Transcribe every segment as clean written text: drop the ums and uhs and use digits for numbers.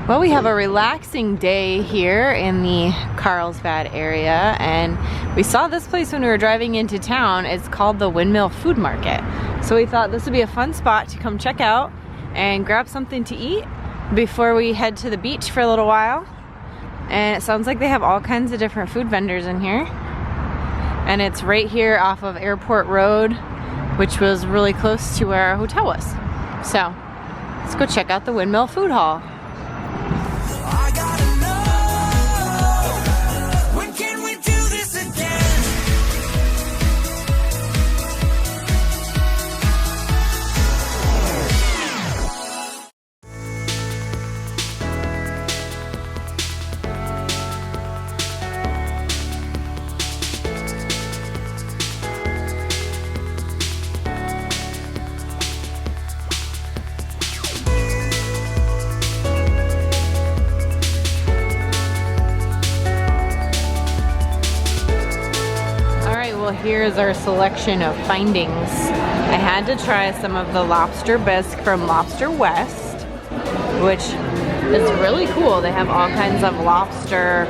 Well, we have a relaxing day here in the Carlsbad area, and we saw this place when we were driving into town. It's called the Windmill Food Market. So we thought this would be a fun spot to come check out and grab something to eat before we head to the beach for a little while. And it sounds like they have all kinds of different food vendors in here. And it's right here off of Airport Road, which was really close to where our hotel was. So let's go check out the Windmill Food Hall. Here's our selection of findings. I had to try some of the lobster bisque from Lobster West, which is really cool. They have all kinds of lobster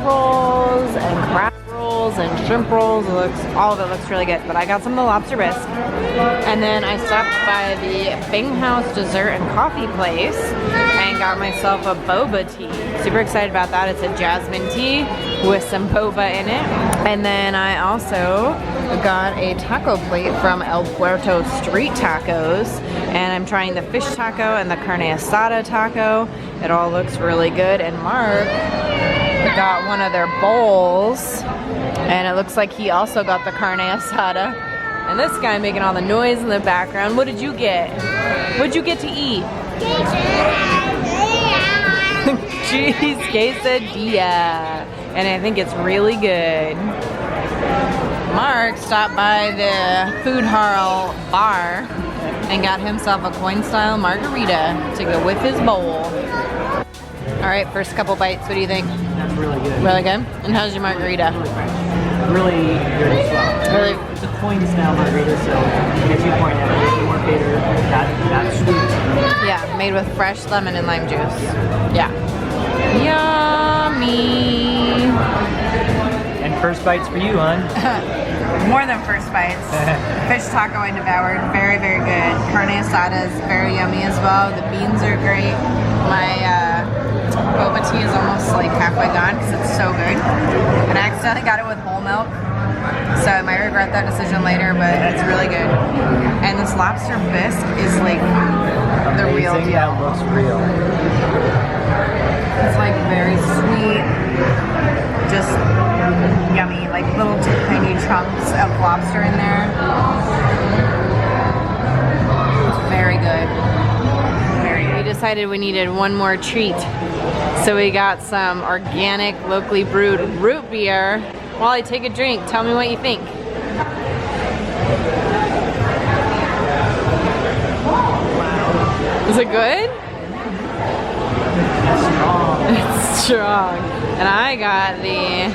rolls and crab rolls and shrimp rolls. All of it looks really good, but I got some of the lobster bisque. And then I stopped by the Bing House dessert and coffee place and got myself a boba tea. Super excited about that. It's a jasmine tea with some boba in it. And then I also got a taco plate from El Puerto Street Tacos, and I'm trying the fish taco and the carne asada taco. It all looks really good. And Mark got one of their bowls, and it looks like he also got the carne asada. And this guy making all the noise in the background. What did you get? What did you get to eat? Cheese quesadilla, and I think it's really good. Mark stopped by the Food Hall bar and got himself a coin-style margarita to go with his bowl. All right, first couple bites. What do you think? That's really good. Really good? And how's your margarita? Really fresh. Really good as well. Really? It's a coin-style margarita, so as you point out, it's more bitter, not sweet. Yeah, made with fresh lemon and lime juice. Yeah. Yummy. And first bites for you, hon. More than first bites. Fish taco I devoured. Very, very good. Carne asada is very yummy as well. The beans are great. My boba tea is almost like halfway gone because it's so good. And I accidentally got it with whole milk, so I might regret that decision later, but it's really good. And this lobster bisque is like the real deal. That looks real. It's like very sweet, just yummy, like little tiny chunks of lobster in there. It's very good. We decided we needed one more treat, so we got some organic, locally brewed root beer. While I take a drink, tell me what you think. Is it good? It's strong. And I got the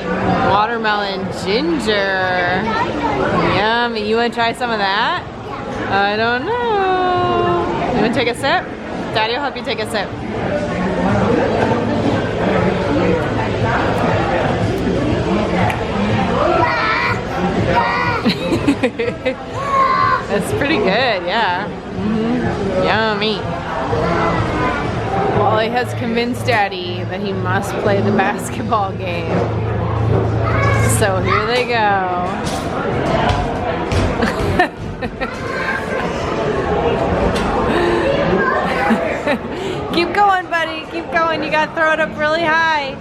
watermelon ginger. Yummy. You want to try some of that? I don't know. You want to take a sip? Daddy will help you take a sip. That's pretty good, yeah. Yummy. Wally has convinced Daddy that he must play the basketball game. So here they go. Keep going, buddy. Keep going. You gotta throw it up really high.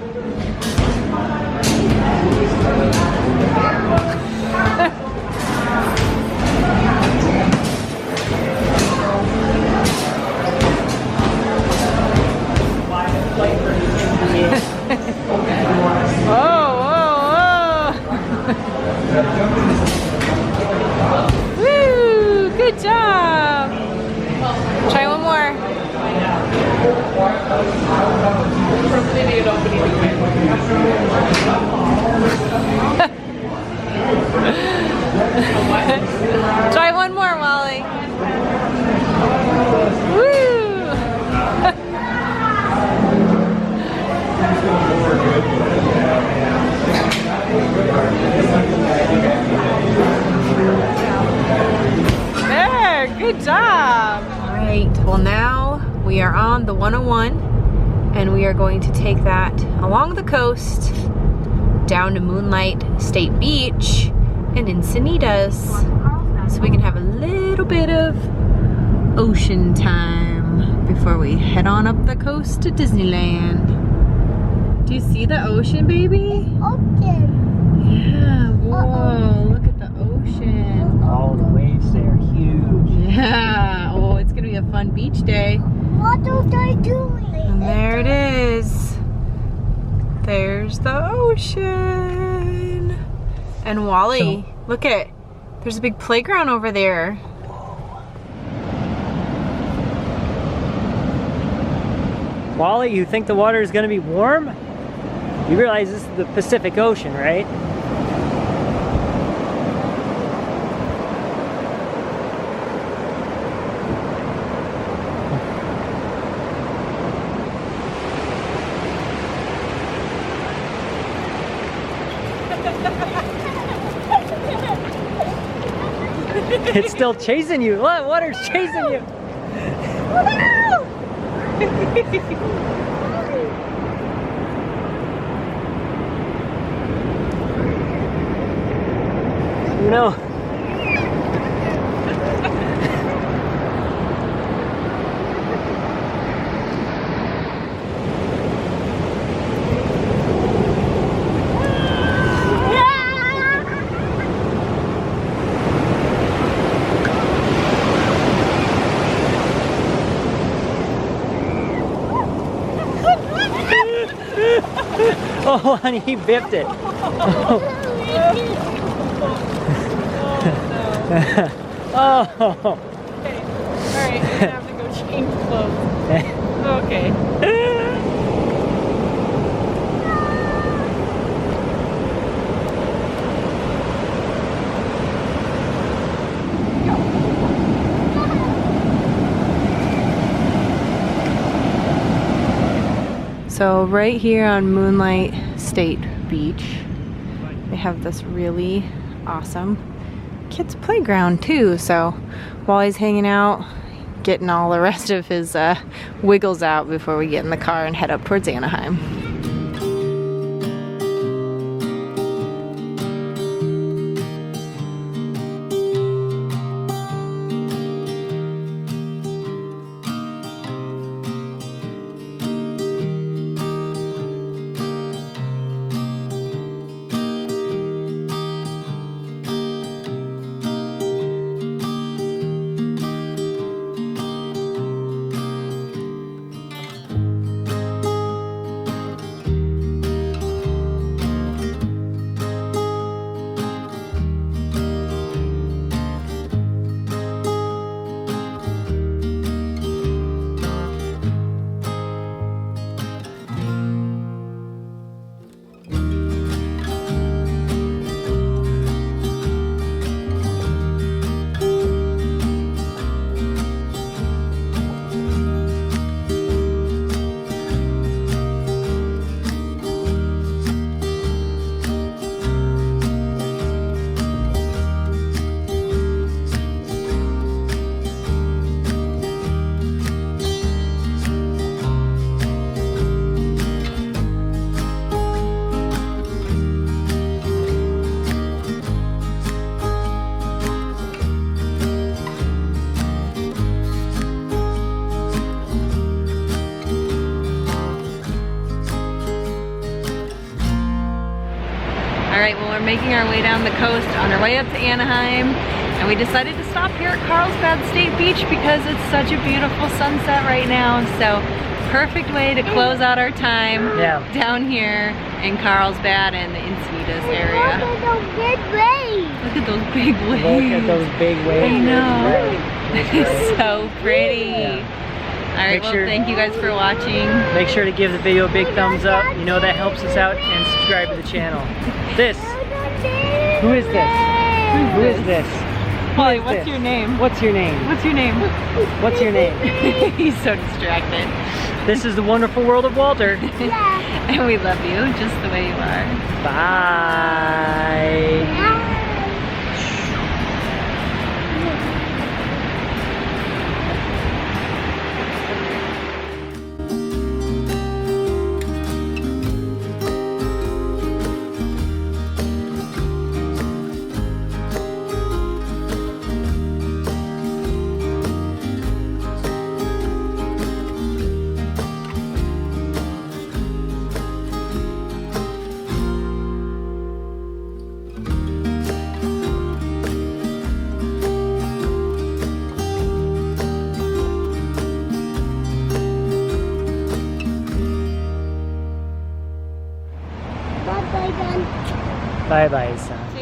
Whoa, woo, good job. Try one more. on the 101 and we are going to take that along the coast down to Moonlight State Beach and Encinitas so we can have a little bit of ocean time before we head on up the coast to Disneyland. Do you see the ocean, baby? Ocean. Yeah, whoa, look at the ocean. All the waves there, huge. Yeah, oh, it's gonna be a fun beach day. What are they doing? And there it is. There's the ocean. And Wally, look at, there's a big playground over there. Wally, you think the water is going to be warm? You realize this is the Pacific Ocean, right? It's still chasing you. Look, water's chasing you. No. Oh, honey, he bipped it. Oh. Okay, alright, I'm gonna have to go change clothes. Okay. So right here on Moonlight State Beach, they have this really awesome kids playground too. So Wally's hanging out, getting all the rest of his wiggles out before we get in the car and head up towards Anaheim. Alright, well, we're making our way down the coast on our way up to Anaheim, and we decided to stop here at Carlsbad State Beach because it's such a beautiful sunset right now. So perfect way to close out our time down here in Carlsbad and the Encinitas area. Look at those big waves. Look at those big waves. I know. It's so pretty. Yeah. Alright, well, thank you guys for watching. Make sure to give the video a big thumbs up. You know that helps us out, and subscribe to the channel. This. Who is this? Who is this? Holly, what's your name? What's your name? What's your name? What's your name? He's so distracted. This is the wonderful world of Walter. And we love you just the way you are. Bye. Bye bye, son.